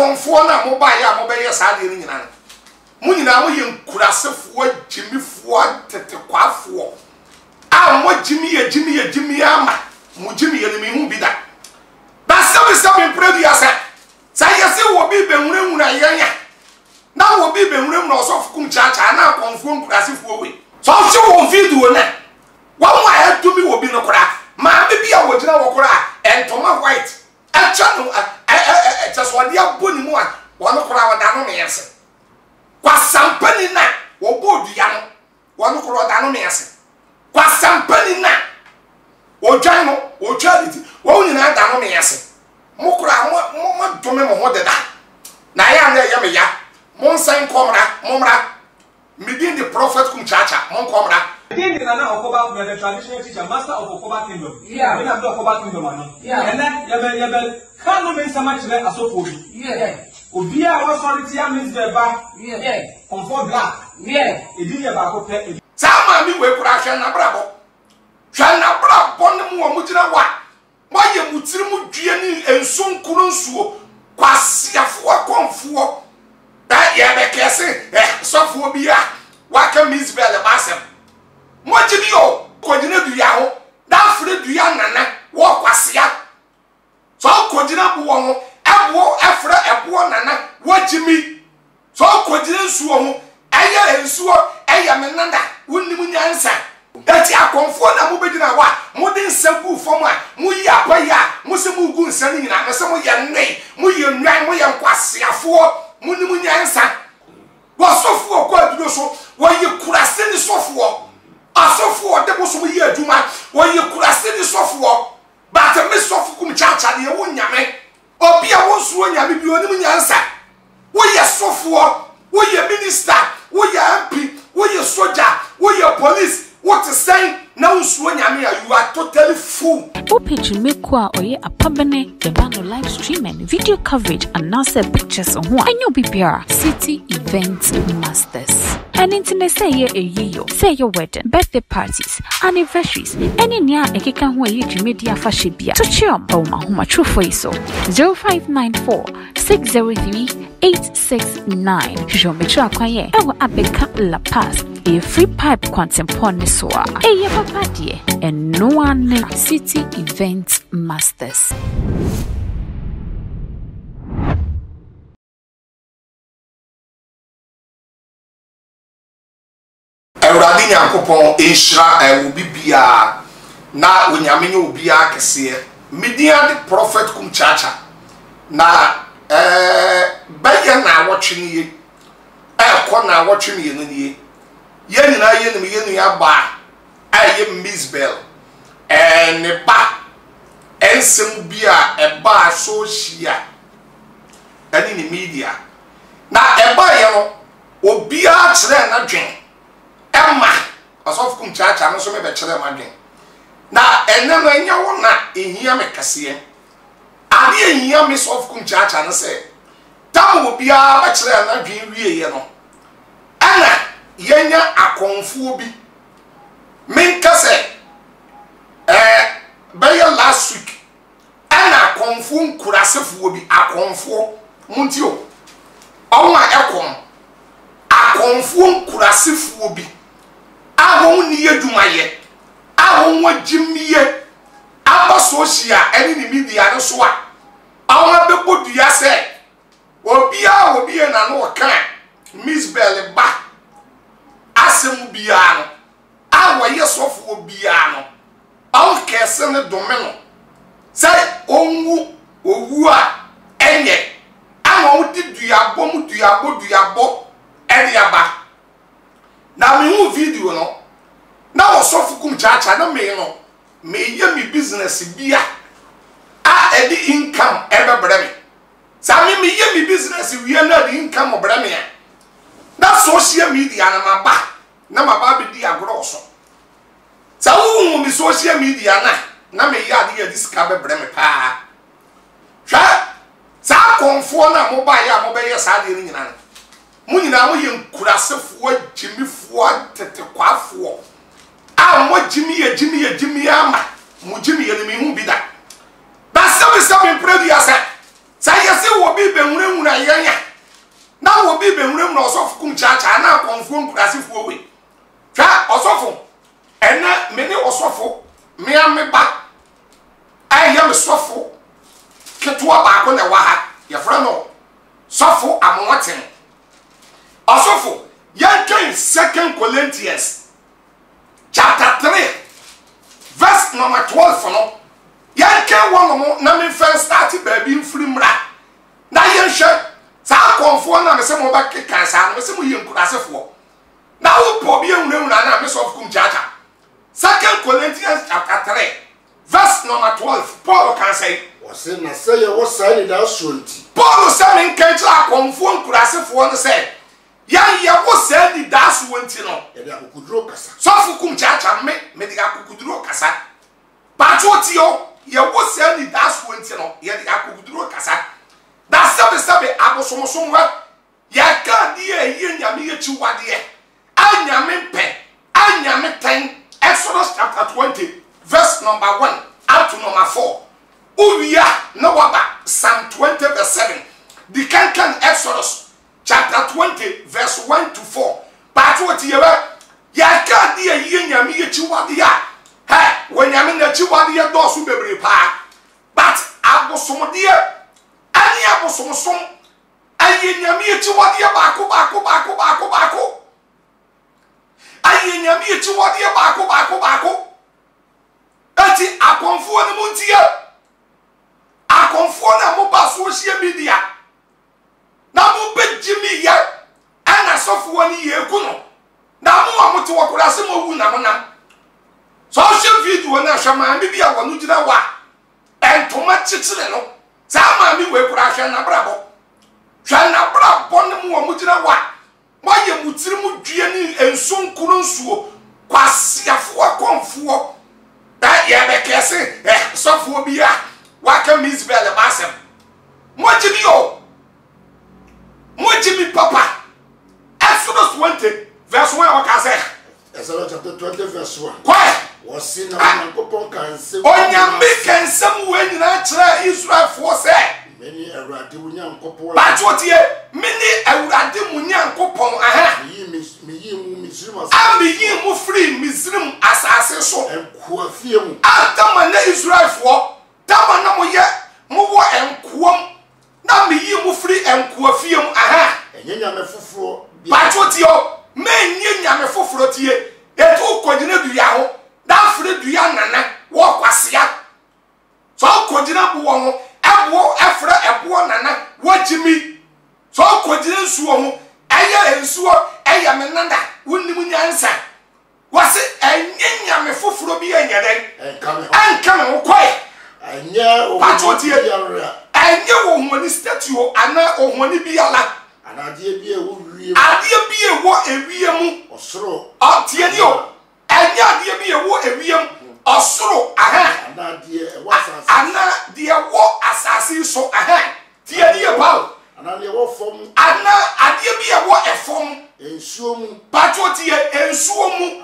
konfo na mo ba ya mo be ye sa de ni nyina mo nyina mo ye nkurasefo jimifo tetekwafo a mo jimi ama mo jimi ye ni mi hu bi da se pray ya sa yesi wo bi be nwura yenya na wo bi be nwura osofu Kumchacha na konfo nkurasefo we so so wo video na wa mo ayatumi wo bi no kora ma be bia wo gina wo kora entoma white achano chaswadi aboni mu a wono kora wada no meyese kwa sampani na wo bodu ya no wono kora wada no meyese kwa sampani na wo dwan no wo charity wo nyina da no meyese mo kora mo dome mo hodeda na ya na ya me ya mo nsan komra momra midin the prophet Kumchacha mo komra Did the Okoba, the traditional teacher, master of Okoba Kingdom. Yeah, we have the Okoba Kingdom. Yeah, and then you can't make so much less as Okobi. Yeah, Ubia was already Mzbel back. Yeah, on 4 black. Yeah, it didn't about pay. Sama mi we kurasha na brabo. Shana brabo ne mu omujina wa. Wa ye mutiri mu due ni enson kuru nsuo. Kwasiafo akonfo. Da ye be kese sofo bia. Wa ka Mzbel basem. Mojibi yo kojina duya ho da fure duya nana wo kwasia so kojina buwo ho ebo efre ebo nana wojimi so kojina nsuo ho eye nsuo eye menanda wonnimu nyansa dati akonfo na mo begina wa mo de nsagu fom a mo yi apaya mo se mo gu nsa ni nyina me se mo ye nnai mo ye nwan mo ye nkwasiafo mo nimu nyansa wo sofo ko adudo so wo ye kurase ni sofo asofo de boso yi aduma wo ye kurase ni sofo but me sofo Kumchacha de wo nyame obi a wo suo nyame bi onim nyansa wo ye sofo wo ye minister wo ye MP wo ye soldier wo ye police what is saying now suo nyame you are totally fool page mekwa oye apabene the bano live streaming video coverage and now say pictures on who anyo bibia city event masters and internet say ye say your wedding birthday parties anniversaries any nia ekeka ho ye dwumedia fa hye to chiom o ma homa true for iso 0594 603 869 Jometro akwaye ewo abeka La Paz a free pipe quantimpon soa eye papa die and no one city event masters Ewradi Nyankopon enhira obibia na onyamenye obia kese media the prophet Kumchacha na baye na wotwene ekọ na wotwene ye nie ye nyina ye nim ye nua ba aye Mzbel ne ba ensem bia eba social ani ni media na eba ye no obia kire na dwen Emma, asof Kumchacha no so me be kire ma dwen na enem anya wo na ehia me kase ade ehia me sof Kumchacha no se tam obia ba kire na dwen wie ye no ana yenya akonfo bi menkase baye last week ana akonfo nkurasefo bi akonfo muntio onwa ekom akonfo nkurasefo bi ahon ni yedumaye ahon wajimiye abasosia eni ni media no so a awon bebodua se obia na no kan Mzbel ba asem bia no awo yesofo bia no awon kese ne dome no se onwu owu a enye awon di duabo eriaba na me hu video no na osofo Kumchacha na me no me ye mi business bia a edi income ebebre me sa me ye mi business wi na di income obre me na social media na maba be di agro so sa wu mi social media na me ya di diska bebre me pa hwa sa konfo na mo ba ya mo be ye sa de ni nyina mo nyina mo ye nkurasefo jimifo tetekwafo a mo jimi ama mo jimi ye ni mi hu bi da ba se pray ya sa yesi wo bi be nwura yanya na wo bi be nwuram na osofo Kumchacha na akonfo nkurasefo we twa osofo ena me ne osofo me ameba ayam sofo ketwa ba ko na wa ha ye fra no sofo amoten osofo yankan 2 Corinthians chapter 3 verse number 12 no yankan one mo na me first start baby mfiri mra na yenhwe sa konfo na me se mo ba keka sa no me se mo yenkurasefo na wo po bi enwurawura na me sofo Kumchacha 2 Corinthians chapter 3 verse number 12 Paul can say wase na say wo say da sonti Paul say me kan kira konfo nkurasefo no say ya wo say di da sonti no e da kukuduro kasa sofo Kumchacha me di kukuduro kasa patotio ya wo say di da sonti no ya di kukuduro kasa da sabe abosomosomwa ya ka di ye nyame ye chiwade anyame mpe anyame ten Exodus chapter 20 verse number 1 up to number 4 Uria no waba Psalm 20 verse 7 the can Exodus chapter 20 verse 1 to 4 but what you ya ka di ye nyame ye chiwade ya ha when nyame na chiwade ya do so bebre pa but abosomde ani abosomosom aye nyame ye chiwade ya baako aye nyame ye chiwade ya baako ati akonfo ne muntie akonfo na mo ba social media na mo bejimi ya ana sofo ni ye kuno na mo amote wakura se mo wu na mo na social video na hwama mi bia wonu gina wa entoma chichire no sama mi we kura hwa na brabo ne mo gina wa mo ye mutiri mu due ni enson kuru nsuo kwasiafo akonfo da ye be kese sofo bia waka Mzbel basem mojibi papa Exodus 20 verse 1 wakase Exodus chapter 20 verse 1 kwa wase na Nyankopon kanse onyame kansem we nyina kire Israel for say meni awurade Nyankopon bachotie meni awurade Nyankopon aha mi mu Misrim ami mu free Misrim asase so enkuafie mu atama na Israel for tama na mo ye mo wo enkuom na mi mu free enkuafie mu aha enye nyame foforo bachotie menye nyame foforo tie etu kogina duya ho da fre duya nana wo kwasia so kogina bo ho ebo efre ebo nana wajimi so kogina nsuo ho eye ensuo eye menanda wonnim nyansa wase enye nyame foforo bi enye den enkame ho koe enye wo huani statue ana ohwani bi ala anadie bi ewo wie adie bi ewo ewie mu osoro otieni o enye adie bi ewo ewie mu osoro aha anadie ewo asase ana die wo asase so aha tieni e bawo anadie wo fom ana adie bi ewo efom ensuo mu pachotie ensuo mu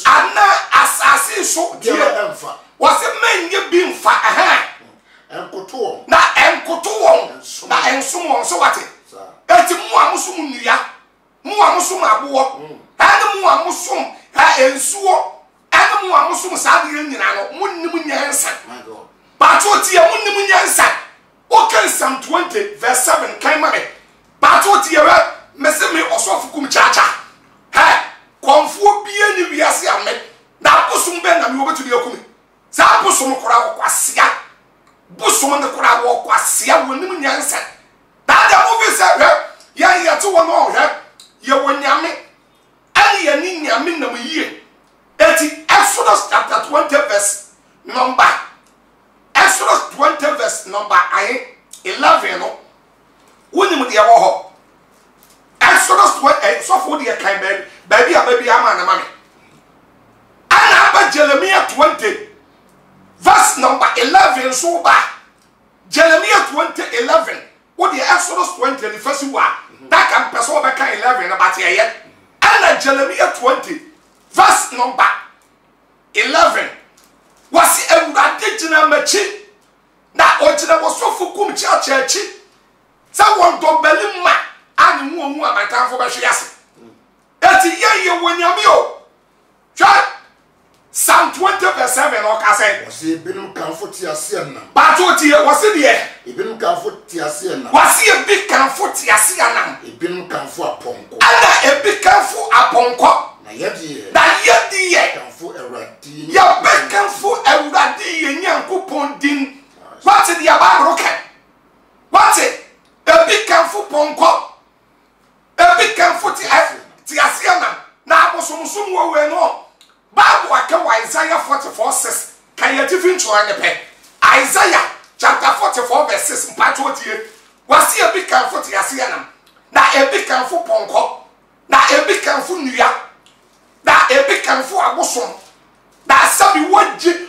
ana asase so tie emfa wase menye bi mfa aha enkoto na ensumo so wate eti mu amusum nuya mu amusum abo ene mu amusum ha ensuo ene mu amusum saade nyina no munnim nyansa pachotie munnim nyansa okay Psalm 20 verse 7 kan mare pachotie we mese me osofo Kumchacha ha konfo bie ni wiase ame na busum be na me obetu de akumi za busum kora kwasia busum ne kora kwasia wonim nyansa da movie say ya to one no ye wonyame ani ye ni nyame na mo yie eti Exodus chapter 20 verse number 11 no wonim de wo ho Exodus 20 so for the kind baby ama na mame ana ba Jeremiah 20 verse number 11 so ba Jeremiah 20:11 what the Exodus 20 the first one that can person back 11 about here and Jeremiah 20 verse number 11 was Ewurade gina machi na ogina wo so Kumchacha chi won do belima ani mu amatanfo be hwe ase eti ye wonyame o twa Psalm 20:7 o ka say wasi ebinum kanfo ti ase na bato ti wasi de ebinum kanfo ti ase na wasi ebi kanfo ti ase na ebinum kanfo aponko ana ebi kanfo aponko na yedi kanfo ewradi ya be kanfo ewradi ye nyankopon din what the Bible can what ebi kanfo ponko ebi kanfo ti ase na abosomsom wo we no Bible aka Isaiah 44:6 can you different to any Isaiah chapter 44:6 mpacho tie wasi ebi kanfo ti ase na ebi kanfo ponko na ebi kanfo nuya na ebi kanfo abosom na sabi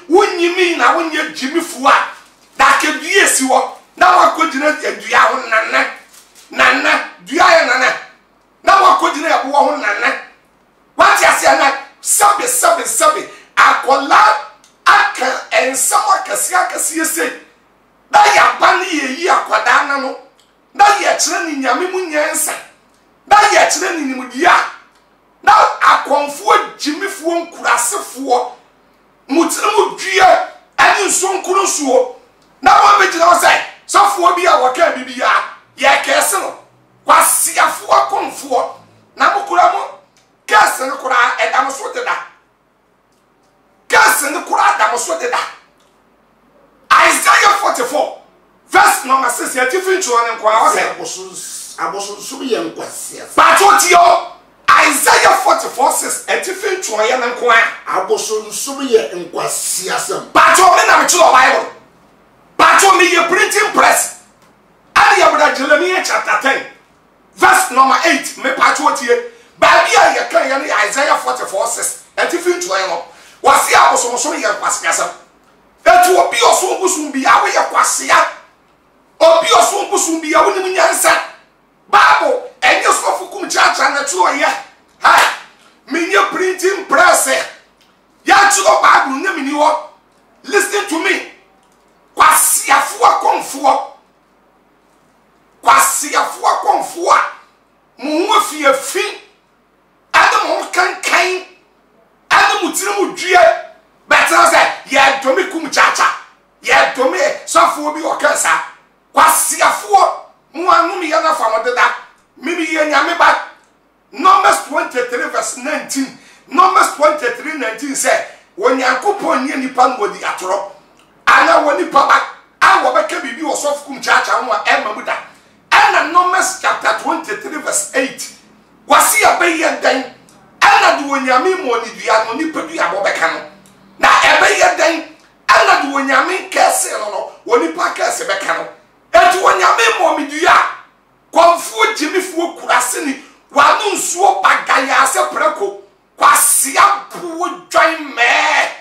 wonyimi na wonye jimi fuwa na kedue si wo na wakogina adua ho nana dua ya nana na wakogina abo ho nana wati ase na sabe akola aka ensama kasi ese na ya bani yi akwada na no na ya kire ni nyame mu nyansa na ya kire ni nimudia na akonfo jimifuo nkurasefo mutirimu dua ani nsonkuru suo na wa begina wo sai sofo bi a waka bibia ya kese no kwasiafo akonfo na mukura mo kese no kura edam so deda kese no kura edam so deda Isaiah 44:6 ya tifincho ne kwa wo sai abosun so ye nkwasia batotio Isaiah 44:6 etifincho ye ne kwa abosun so ye nkwasia sam bato me na me chiro Bible bato me ye printing press ali ya boda Jeremiah chapter 10:8 me patotie babi a ye kan ye Isaiah 44:6 etifincho ye no wasi abosomoso ye nkwasia sam etu obi osumbusun bi awe ye kwasia obi osumbusun bi awe ni nyansa Bible enye sofu Kumchacha na tuo ye ha minye printing press ya tuo Bible ne mini wo listen to me kwasiafo akonfo mu afiefi adam kankan adam mutirimu due better say ye domi Kumchacha ye domi sofu obi okansa kwasiafo mu anum ye na famodeda mimi ye nyame ba Numbers 23:19 Numbers 23:19 say when yankopon nye nipa no di atoro ana woni pa ba awo beka bibi wo sofu Kumchacha ho emamuda ana Numbers chapter 23:8 wasi abaye dan ana du wonyame mo ni dua no nipa dua bo beka no na ebaye dan ana du wonyame kese no woni pa kese beka no etu wonyame mo mi dua konfu jimifu kurase ni wanu nsuo bagaya se preko kwasia bu join me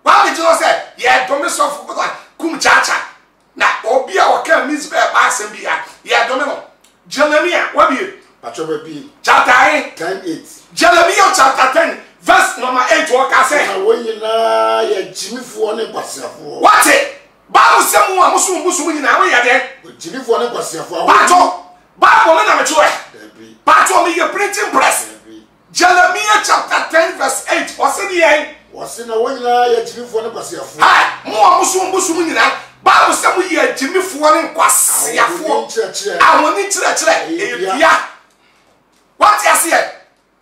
wa bi jo se ye domi sofu Kumchacha na obi a waka Mzbel ba asem bia ye domi no Jeremiah wa bi pachobe bi chapter 10:8 Jeremiah chapter 10:8 waka se na wonyina ye jimifuo ne kwasiafo what Bible say mu amusu nyina we ya de jimifuo ne kwasiafo pacho Bible me na me choe pacho me ye printing press Jeremiah chapter 10:8 wase di yen wase na wonyina ye jimifuo ne kwasiafo ha mu amusu nyina Bible say mu ye jimifuo ne kwasiafo awoni kire eya what you say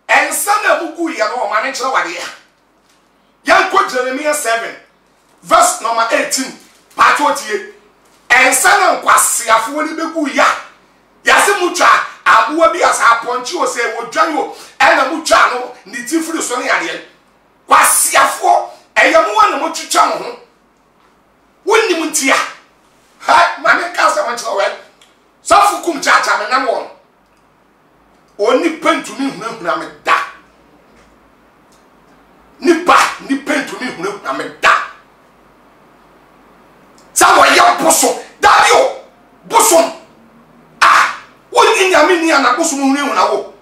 ensa na bugu ye no ma ne kire wade ya yanko Jeremiah 7:18 pacho tie ensa na kwasiafo ni begu ya yase mutwa abuwa bi asa aponchi o se wodwan o ena mutwa no ni tifiri so ne yade kwasiafo eyamu na mutwitwa ho wonni muntia ha mame kasa manchira we sofu Kumchacha me nam won oni pentumi hunahuna me da ni pentumi hunahuna me da sawo ya boso dario boso woni nyame ni ana bosom hunu na wo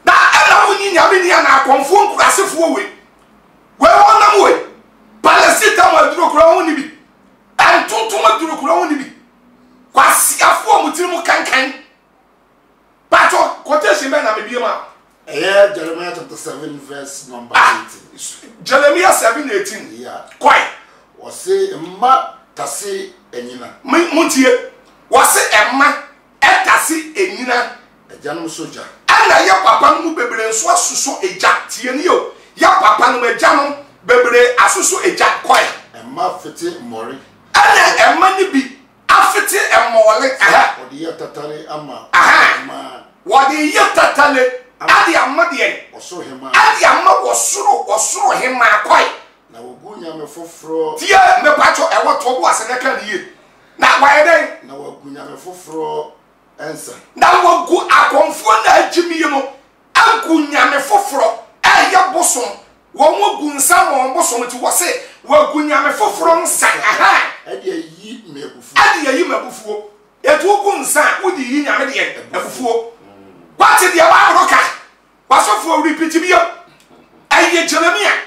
na ana woni nyame ni ana akonfo nkurasefo we wonam we palesita mo aduro kura woni bi antuntum aduro kura woni bi kwasiafo mutim Yeah, Jeremiah chapter 7 verse number 18. Jeremiah 7:18. Yeah. Quite. Was say ma tase enyina. Muntie. Was say emma etase enyina. Ejanum soja. Ana ya papa mu bebre nso asuso eja tie ni o. Ya papa no eja no bebre asuso eja quite. Emma fete mori. Ana emma ni bi afete emole. Aha. Odi ya tatale ama. Aha. Ama. Wadi ya tatale. Adi amma de. Oso hema. Adi amma wosoro hema quite. Na wogunya me foforo. Tie me pacho e woto bo asene ka niye. Na waye den. Na wogunya me foforo ensa. Na wogu akonfo na agimi no. Agunya me foforo. Eye bosom. Wo wogu nsa mo bosom ti wo se wogunya me foforo nsa. Aha. Ade yi me abufu. Ade yi me abufuo. Etu wogu nsa wodi yi nyame de abufuo. What is the Abaroka? What's for repeat me? Aye Jeremiah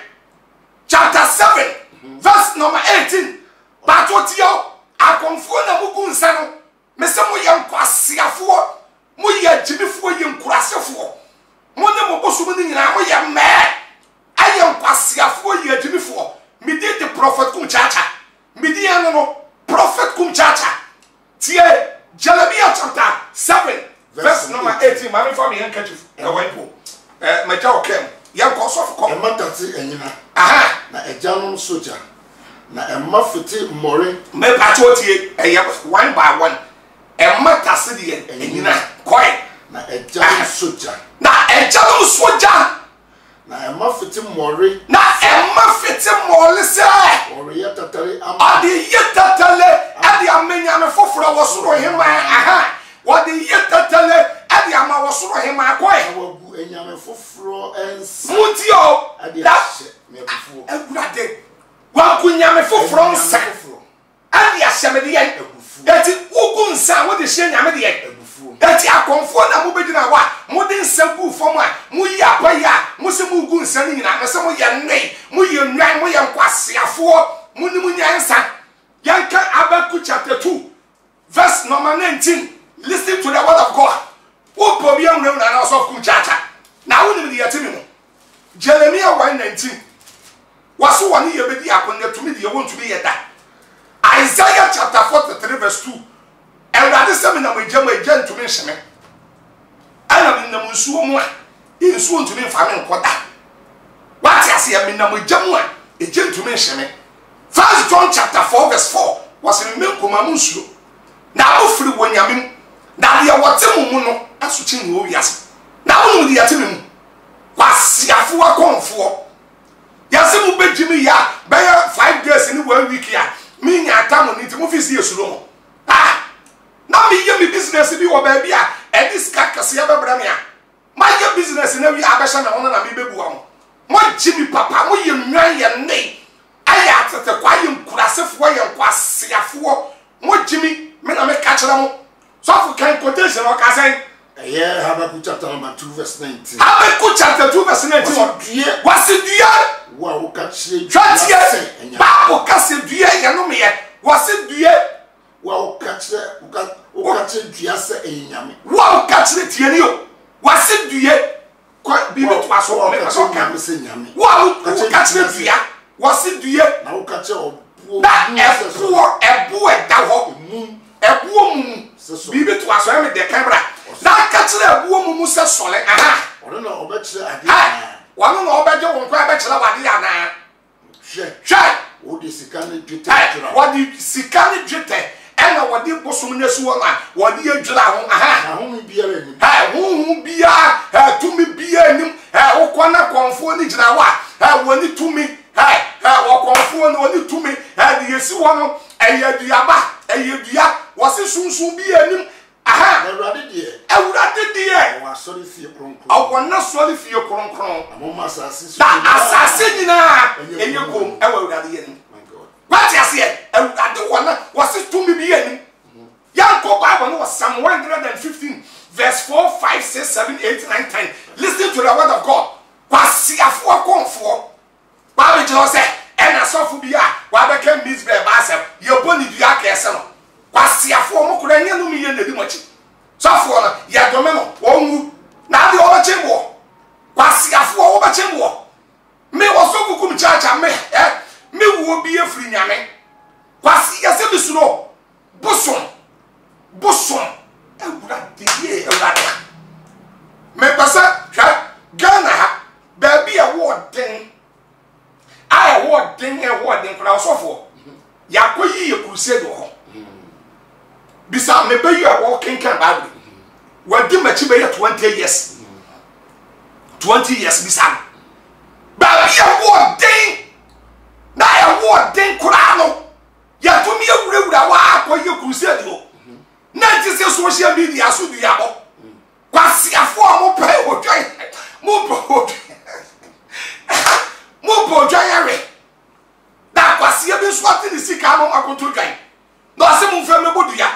chapter 7 verse number 18. Batotio akonfona mugu nsano. Mese mo yam kwasiafo. Mo ye jibifo yem kurasefo. Mo ne mo boso mo nyina mo ye me. Ayem kwasiafo ye jibifo. Me did the prophet Kumchacha. Me di no prophet Kumchacha. Tie Jeremiah chapter 7 verse number 18. Mami for me handkerchief. E waipo. My jaw came. Yan ko so for Emma tase enyina. Aha. Na ejanum soja. Na emma fete mori. Me patrotie one by one. Emma tase de enyina. Koi. Na ejanum soja. Na ejanum soja. Na emma fete mori. Na emma fete mori se. Ori ya tatale ama. Adi yetatale. Adi amenya me foforo wosoro hema. Aha. Wadi yetatale. Adi ama wosoro hema koi. Enyame foforo ensa. Mutio. Da me abufuo. Egurade. Wa kunyame foforo nsa. Adi ahyamede yen. Eti ugu nsa wo de hye nyame de yen. Eti akonfo na mo bedina wa mo de nsa gu fom a mo yi apaya mo se mo ugu nsa ni nyina na se mo ye nnei mo ye nwan mo ye nkwasiafo mo ni mo nyansa. Yanka Habakkuk chapter 2 verse number 19. Listen to the word of God. Who problem na na of Kumchacha. Na woni me de yatimi mo. Jeremiah 1:19. Waso woni ye bedi akonne to me de ye won to be yeda. Isaiah chapter 43 verse 2. Ewrade se me na mo jam agya to me hyeme. Ana me na mo nsuo mu a, nsuo to me mfa me nkoda. What ase ya me na mo jam a, agya to me hyeme. 1 John chapter 4 verse 4. Was me nkoma mo nsuo. Na ofiri wonyame. Na de wote mu no asuchi ni wo wiase. Na wonu de yatimi mu. Kwasiafo akonfo. Yase mu bejimi ya be 5 days ni 1 week ya. Mi nya atamo ni ti mu fisi yesulo mo. Ah. Na mi ye mi business bi wo ba bia e diska kase ya bebra me a. Ma ye business na wi abesha na wono na mi bebu am. Mo jimi papa mo ye nwan ye nei. Aya atete kwa ye nkurasefo ye kwasiafo. Mo jimi me na me ka kire mo. So for can quotation or can yeah, Habakkuk chapter number 2 verse 19. Habakkuk chapter 2 verse 19. Was it dear? Wow, catch it. Bible cast it dear, Yanome. Was it dear? Wow, catch it, Diasa, and Yami. Wow, catch it, Yanio. Was it dear? Quite be what was all of us. Wow, catch it, dear. Was it dear? Now catch it. That a boy, that woman. Bibi to aso me de camera na ka kire abuo mu se sole aha ono na obekire ade wano na obeje won kwa bekire wade ana hwe wodi sikane dwete wadi sikane dwete ena wadi bosom nesu wona wadi adwira ho aha na ho biara ni hu bia tumi bia nim okona konfo ni gina wa woni tumi okonfo ni woni tumi de yesi wono eyaduaba eyedua wase sunsun bi anim aha ewrade die wa sorry fie kronkron awona sorry fie kronkron amoma asase da asase nyina enyekom ewrade ye ni what you say ewrade wona wase tumi bi anim yanko Bible no Psalm 115 verse 4 5 6 7 8 9 10 listen to the word of God kwasiafo konfo Bible just say ena sofu bia wa beka Mzbel basem ye boni dua kese no kwasiafo mo kura nya no mi ye nadi mochi sofu no ye dome no wonwu na de o chembo Kumchacha me wo bi efri nyame kwasi ya se bisuno bosom ewura de ewura me pasa hwa Ghana ha ba bi a warden I warden kura osofo yakoyi ye crusade ho bisa me be you a walking can Bible wadi machi be 20 years 20 years bisa ba bi a warden na ya warden kura no ya to me ewura wa akoyi crusade ho na ti se social media so bi abo kwasi afo mo pe odwan mo bodwan yare da kwasi bi so ati ni sika no akoto dwan no ase mo mfa me bodua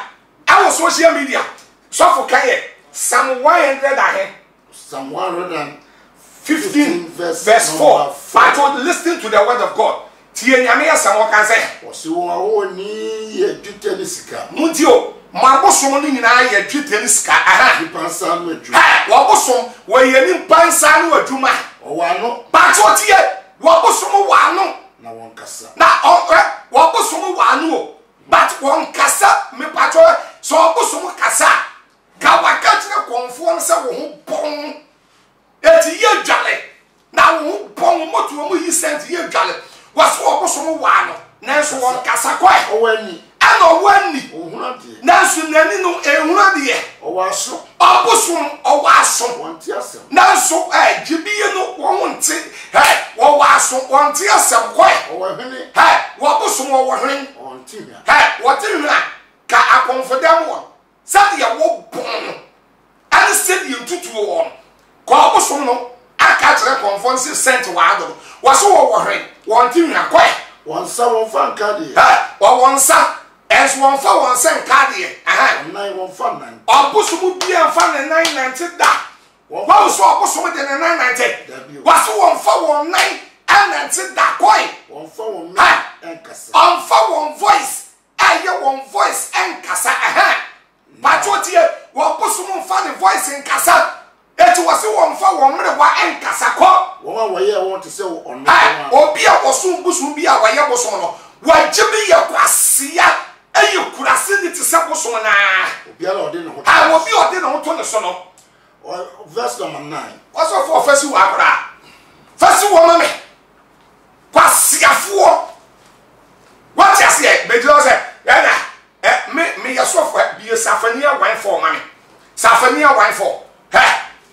awo social media so for kaye Psalm 100 ahe Psalm 115 verse 4 but to listen to the word of God tie nyame ya Psalm kan say o si won ni ye dwetɛ ni sika muntio mabosom ni nyina ye dwetɛ ni sika aha pansa no adwuma wo bosom wo ye ni pansa no adwuma o wa no but what tie wo bosom wa no na won kasa na wo bosom wa no but won kasa me pato so wo bosom kasa ka waka kire konfo se wo ho bon eti ye dwale na wo ho bon moto mo yi sent ye dwale waso wo bosom wa no na so won kasa kwa o wani ana o wani o huna de na so nani no ehuna de o wa so o bosom o wa so won ti asem na so gibiye no wo nti wo wa so won ti asem kwa o wa hene wo bosom wo hwen on ti ya wo ti hwen ka akonfodam wo said ya wo bon and said you tutu wo ko bosom no aka kire conference sent wa do wo so wo hwen won ti hwen kwa won sa won fan ka de wo won sa es won fa won sen ka de nine won fan nine obosom bi an fa 990 da wo so obosom de 990 wo so won fa won 990 da koi won fa won en kasa on fa won voice aye won voice en kasa patrotie wo bosom fa the voice en kasa eti wo se won fa won mre wa en kasa ko won wa ye won te se on obi a bosom bosom bi a wa ye bosom no wa jibi ye kwasia aye kurase ni te se bosom na obi ala ode no ho obi ode no to ne so no verse number 9 also for first wa akra first wo mame kwasiafo what you say be just say me yaso bi safania 14 mame safania 14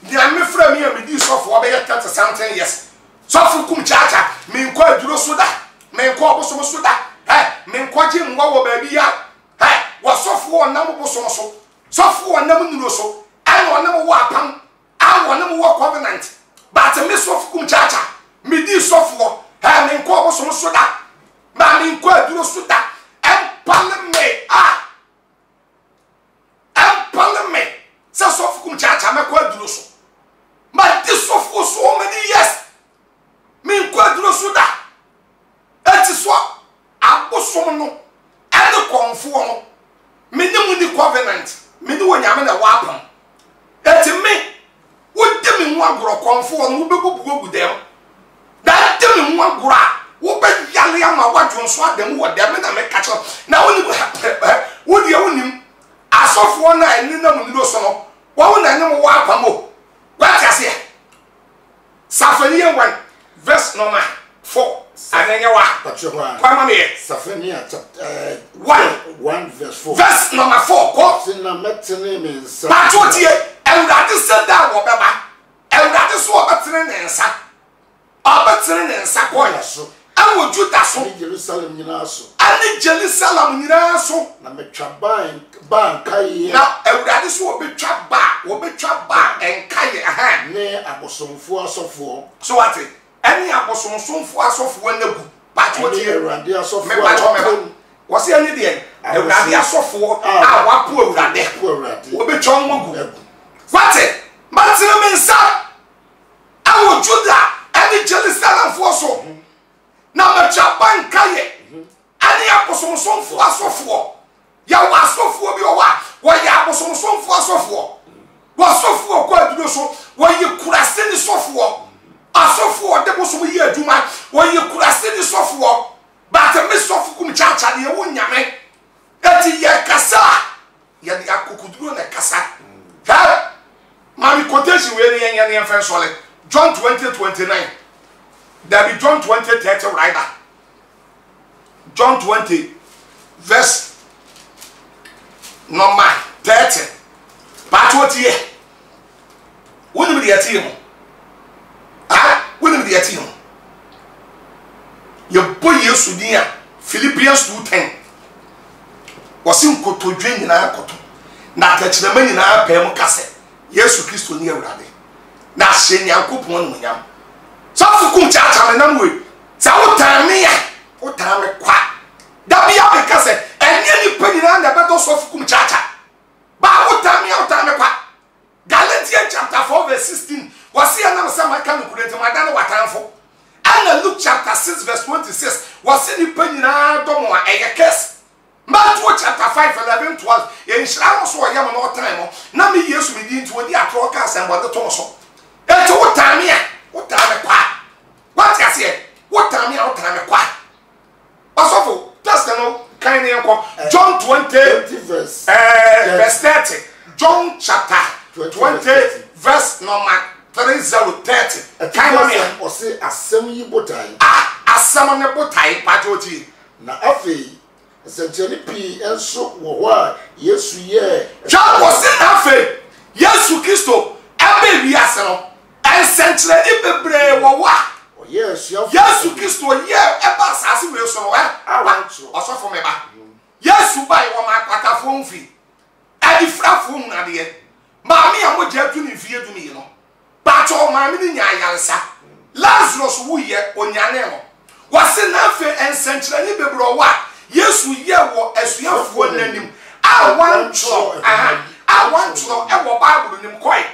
dia me fra me am di so for be 30 something years so for Kumchacha me nko aduro so da me nko obosom so da me nko ji nwa wo ba bi ya wo so for onam bosom so for onam nuro so an onam wo apam an onam wo covenant but me so for Kumchacha me di so for me nko obosom so da ma me nko aduro so da empalme so for Kumchacha me ko aduro so but this so for so many years me nko aduro so da eti so abosom no ene konfo no me ni mu ni covenant me ni wonyame na wapam eti me wo de me hu agoro konfo no wo bebubugo gudem da de me hu agoro wo be yale ama wadwon so adem wo de me na me kacho na woni wo de wonim asofo na eni na mu ni so no wo na ene mo wapam o what you say Safania 1 verse number 4 anenya wa kwa mama ye Safania chapter 1 verse 4 verse number 4 ko sinna metene me nsa patrotie ewurade sada wo beba ewurade so obetere ne nsa ko ya so awo Juda so Jerusalem nyina so ani Jerusalem nyina so na metwa ban kai na ewurade so obetwa ba enkaye ne abosomfo asofo so what any abosomfo asofo nagu patrotie ewurade asofo me patrotie wose ani de ewurade asofo a wapo ewurade obetwa nwogu what matire mensa awo Juda ani Jerusalem fo so na metwa bankaye ani abosomfo asofo ya wasofo bi wa ya abosomfo asofo wasofo ko aduro so wa ye kurase ni sofo asofo de bosom yi aduma wa ye kurase se di sofo but me sofo Kumchacha de wo nyame eti ye kasa ye de akokuduro na kasa ha mami quotation we ne yen yen fen sole John 20:29 there be John 20:30 right. John 20 verse number 30 part what here when we get him when we get him your boy yesu dia Philippians 2:10 was in koto dwen nyina koto na tachirema nyina pem kase Yesu Kristo ni awurade na hye nyankopon no nyam so Kumchacha menam we sa wotame ya wotame kwa da bia be kase enye ni panina na beto so Kumchacha ba wotame kwa Galatians chapter 4 verse 16 was here na say maka no kurete madane watanfo and Luke chapter 6 verse 26 was in the panina domo a eyekes Matthew chapter 5 11 12 in shira so yam no time na me Yesu me di nti wodi atro ka asem bode to so enti wotame kwa what you say wotame kwa Osofo just no kind enko John 20 verse 30 John chapter 20 verse number 30 kind of o say asem yi botai asem ne botai patoti na afei senteni pi enso wo ho a Yesu ye John was in afei Yesu Kristo ebe wi ase no ensentire ni bebre wo wa yes Yesu Kristo ye eba asase we so no Osofo me ba Yesu bai wo ma kwatafo mfi adi frafo mu na de maami amoja tu ni fie du mi no bacho maami ni nya yansa Lazarus wu ye onyane no wase na fe ensentire ni bebro wa Yesu ye wo asuafo nanim a wantro e wo Bible nim koi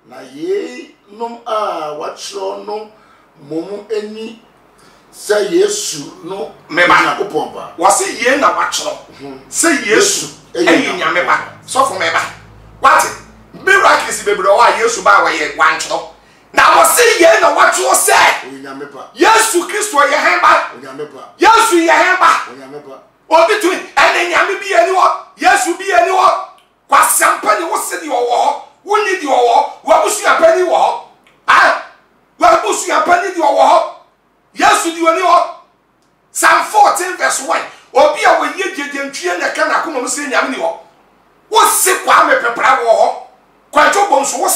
na ye num a watro no momu eni say Yesu no me ba opomba wase ye na watro say Yesu eyi nyame ba so for me ba what miracles bebro wa Yesu ba wa ye wantro na wase ye na watro say nyame ba Yesu Kristo ye hen ba nyame ba Yesu ye hen ba nyame ba obi tu ene nyame bi ani wo Yesu bi ani wo kwasampa ni wo se di wo woni di wo wabusu apani wo wabusu apani di wo Yesu di woni wo Psalm 14 verse 1 obi a wo ye jeje na kana ko mo se nyame ni wo se kwa me pepra wo kwajo bonso wo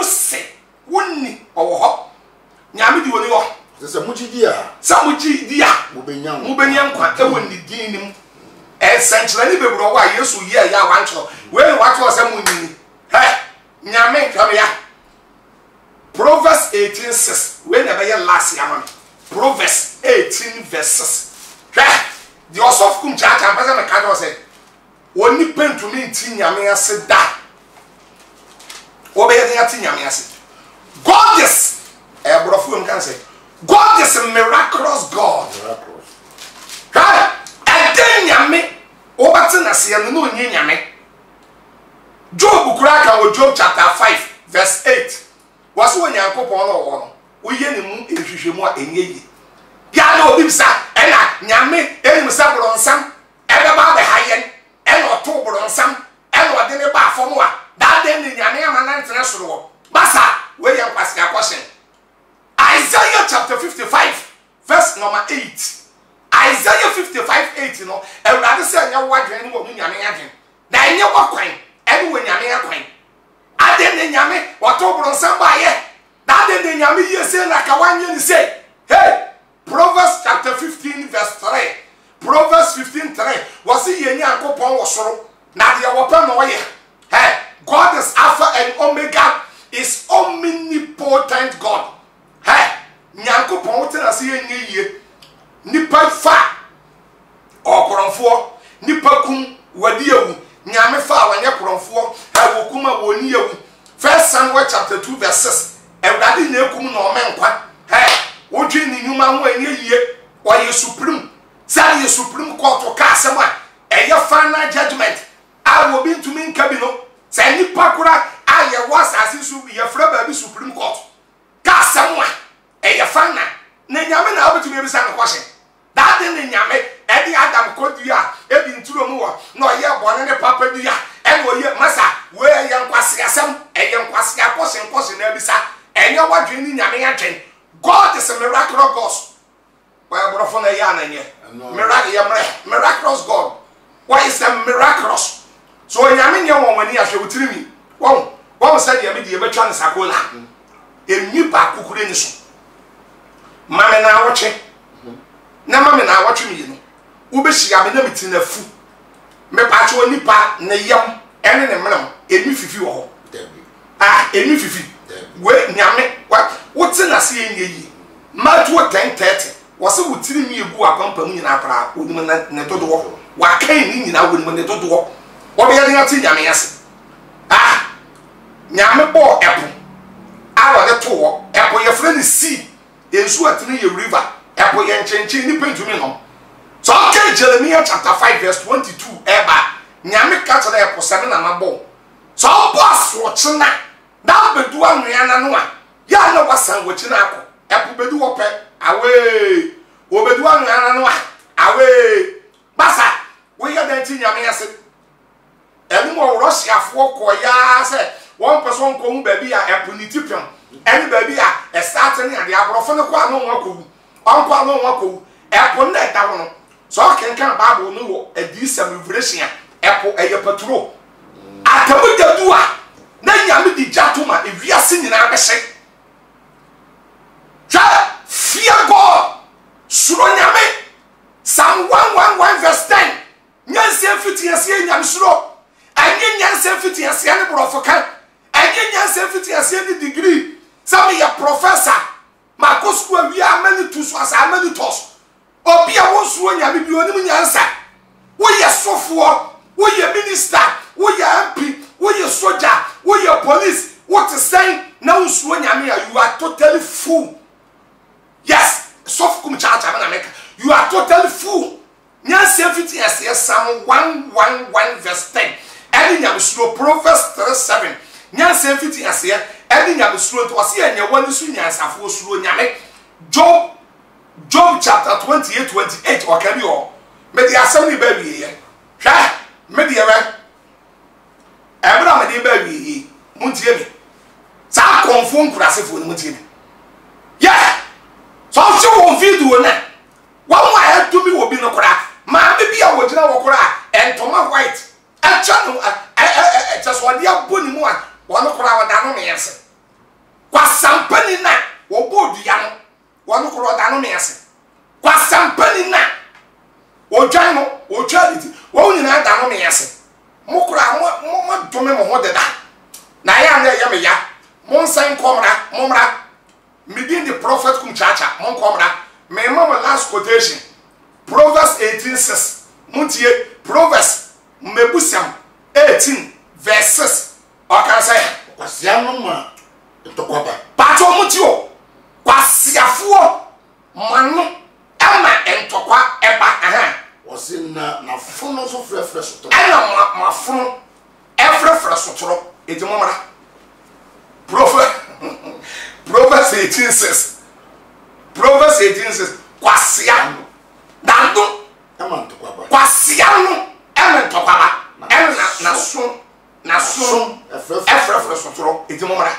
se woni wo nyame di woni wo se mujidia mubenya kwa ewo ni dinim essentially bebro wa Yesu ye ya wancho we wacho se munini nyame kam ya Proverbs 18:6 we never ye last yamam Proverbs 18 verses the Osof Kumchacha ambasa me ka do say woni pentumi nti nyame ase da obeye de ati nyame ase God is brofo am kan say God is a miraculous God. God, and nyame obati na se no onye nyame. Job kura ka wo Job chapter 5 verse 8. Was wo nyankopon no wo. Wo ye ne mu ehwehwemu a enye yi. Ya na obi bisa ena nyame enim sa bronsam ebe ba be hayen ena oto bronsam ena ode ne ba afom a da den ne nyame amana ntena soro. Basa we yan kwase akoshen. Isaiah chapter 55 verse number 8. Isaiah 55:8 no Ewurade say anya wadwen ni wo nyame adwen na enye wakwan ene wo nyame akwan ade ne nyame wato bronsam ba ye da ade ne nyame yese na ka wanye ni say hey Proverbs chapter 15 verse 3 Proverbs 15:3 was ye nyankopon wo soro na de wo pa no ye hey God is Alpha and Omega is omnipotent God. Hey, nyankopon wotena se yenye yie nipa fa okoronfo nipa kum wadi ewu nyame fa wanye koronfo ha wokuma woni ewu. First Samuel chapter 2 verse 6 Ewurade na ekum na omenkwa hey wodwe ni nyuma ho enye yie o ye supreme say ye supreme court ka asema eye final judgment a wo bi ntumi nka bi no say nipa kura aye was asisu ye fra ba bi supreme court ka asema eye fana na nyame na obetumi ebisa no kwashe hallelujah and we masa where young kwasi asem e young kwasi akosin na bisa enye wadwini nyame yadwen God is a miraculous God why brofo na ya na nye miraculous God why is a miraculous so nyame nye won wani ahwe wotiri mi won said ye me de betwa ne sakola emi ba kukure ni so mame na awoche na mame na awoche mi no wo be hia me na meti na fu me pa cho nipa na yam ene ne mram emi fifi wo ho emi fifi we nyame wote na se enyeyi matu 10:30 wose wotiri mi egu apampam nyina pra onim na ne dodo wo wa kan ni nyina wonim ne dodo wo be ya nyati nyame yase nyame bo epo awo de to wo epo ye frɛ ni sea ensu atini ye river epo ye nchenchin ni pentumi no so okay Jeremiah chapter 5 verse 22 eba nyame ka tell epo seme na mabo so boss wo china da bedu anwea na no a ya na wasan wo china akọ epo bedu wo pe awe wo bedu anwea na no a awe basa wo ya dan ti nyame yase enu mo Russia fo ko ya se one person ko hu baby a epo ni tipion eni baby a start ni ade abrofo ne kwa no nwa ko onko no nwa ko epo na da no so ken kan Bible no wo adisam revelation epo eye patrol atamu dadua na nyame di jatoma ewiase nyina behye ja fear God suro nyame Psalm 111 verse 10 nyanse fitiase nyame suro anye nyanse fitiase ne brofo kan anye nyanse fitiase ne degree some ya professor mako school wi amani to so as amani tos obi a wo suro nyame bi onim nyansa wo ye sofo wo ye minister wo ye MP wo ye soldier wo ye police what is saying now suro nyame you are totally fool yes sof Kumchacha na make you are totally fool nyanse fitiase Psalm 111 verse 10 any nyame suro Proverbs 3:7 nyanse fitiase any nyame suro to wase enye wani su nyansafo suro nyame Job chapter 28 okabi o me di asem ni ba wiye hwa me di ewe ebra me di ba wiye muntie mi sa konfo nkurasefo ni muntie mi yeah so so won video na wa wa ya to mi wo bi no kora ma me bi a wo gina wo kora entoma white a chanu just one dia boni mu a wo no kora wa da no me yese kwa sampani na wo bodu ya no wo no kora da no me yese kwa sampani na wo dwan no wo twaliti wo nyina da no me yese mo kora mo dome mo ho deda na ya na ya me ya mo nsan komra mo mra begin the prophet Kumchacha mon komra me mama last quotation Proverbs 18:6 muntie Proverbs mebusam 18 verses okanse kwasiano ma ntokwaba pato mutio kwasiafo manu ama entokwa eba wasina na fono so frefre sotoro ana ma fono efrefre sotoro edimomra Proverbs 18:6 Proverbs 18:6 kwasiano dando ama ntokwaba kwasiano ama ntokwaba na so efrefre sotoro edimomra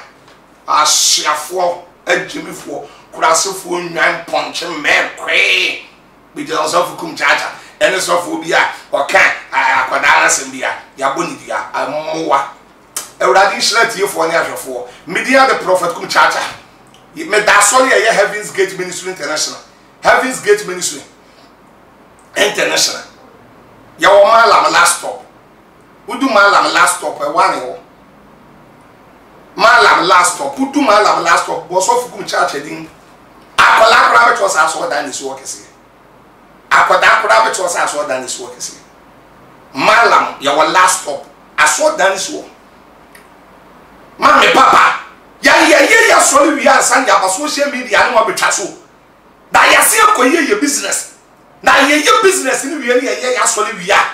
ashiafo adjimifo kurasefo nwan ponche mekwe bi de osofu Kumchacha ene sofo bi a okan akwada asembia ya boni dia amowa Euradi Shiratiefo ni ahwefo media the prophet Kumchacha me da sorry ye Heaven's Gate Ministry International Heaven's Gate Ministry International ya wo malam last stop udu malam last stop e wane wo malam last stop udu malam last stop bo so fu Kumchacha din akola kra be to sa so dan ni so kese akoda kra be to sa so dan ni so kese malam ya wo last stop aso dan ni so mame papa ya sorry we are san ya social media no betwa so da ya se ko ye business na ye business ni we ya sorry we are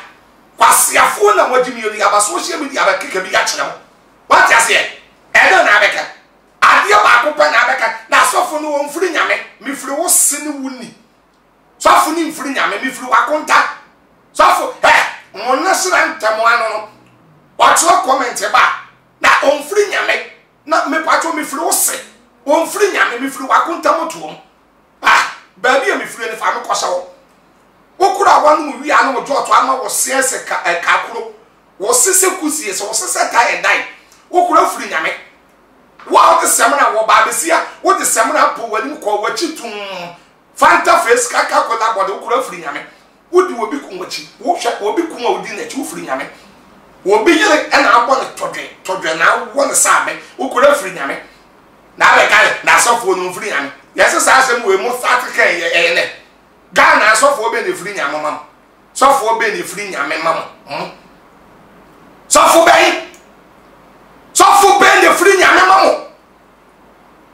kwasiafo na modimi yo ya social media ba keke bi ya kire what ya say e do na beka ade ba ko pa na beka na sofo no won firi nyame mi firi wo sene wuni sofo ni firi nyame mi firi wa konta sofo mo na sira ntamo ano no won free nyame me free wakontam to baabi a me free ne fa me kosa wo okura wanu wi anu jo to ama wo sese kakuro wo sese kusie so wo sese tai dai okura free nyame wa o semna wo ba besia wo de semna po wani ko wachi tum fanta face kaka ko da bode okura free nyame wo di obi kun wachi wo hwa obi kun odi na chi wo free nyame wo bi yire na abọ ne todwe na wo ne sabe okura free nyame na be kai na sofo no free nyame yes sa asem we mo satika ne Ghana sofo be ne free nyame mam sofo be ne free nyame mam sofo be ne free nyame mam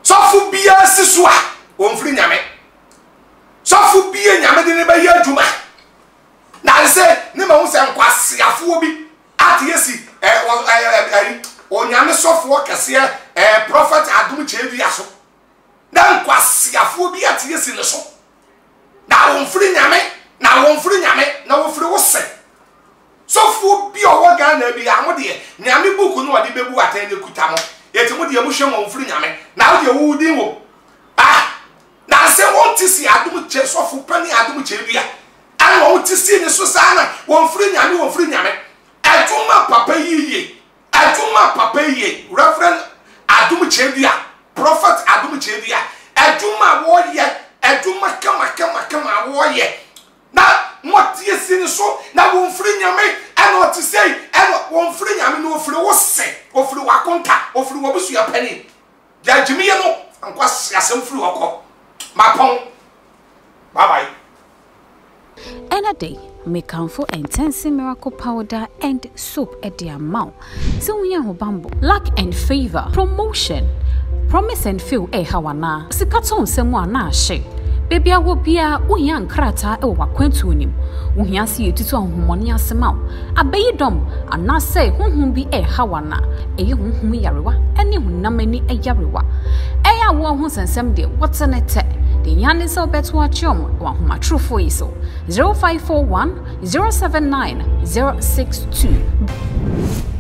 sofo bia siso a won free nyame sofo bia nyame de ne ba ya adwuma na se ne ma wo se nkwasiafo bi ati yesi onyame sofo kase prophet adum chebi aso na nkwasiafo bi ati yesi ne so na won free nyame na wo free wo se sofo bi owo Ghana bi amode nyame buku no wode bebu atanye kuta mo yeti mo de mo hwe won free nyame na wo de wo din wo na se won tisi adum che sofo pani adum chebi a an won tisi ne so sana won free nyame Aduma papa ye Reverend Adum Chebia Prophet Adum Chebia Aduma wo ye Aduma kama wo ye na moti yesi so na won free nyame and what to say and won free nyame no free wo se o free wakonta o free wo busu ya pani ja jimi ye no anko asem free woko mapon bye bye. And a day, make for intense miracle powder and soap at the amount. So we are bamboo, luck and favor, promotion, promise and feel hawana. Sikaton semwa na she. Baby, I will be a young crata or quentunim. We are see you to homonia semau. A bay dom, and not say whom be hawana, a young yariwa, and you namany a yariwa. A won't and some day, what's an attack? The yan is so bet watch one who true for so 0541 079 062.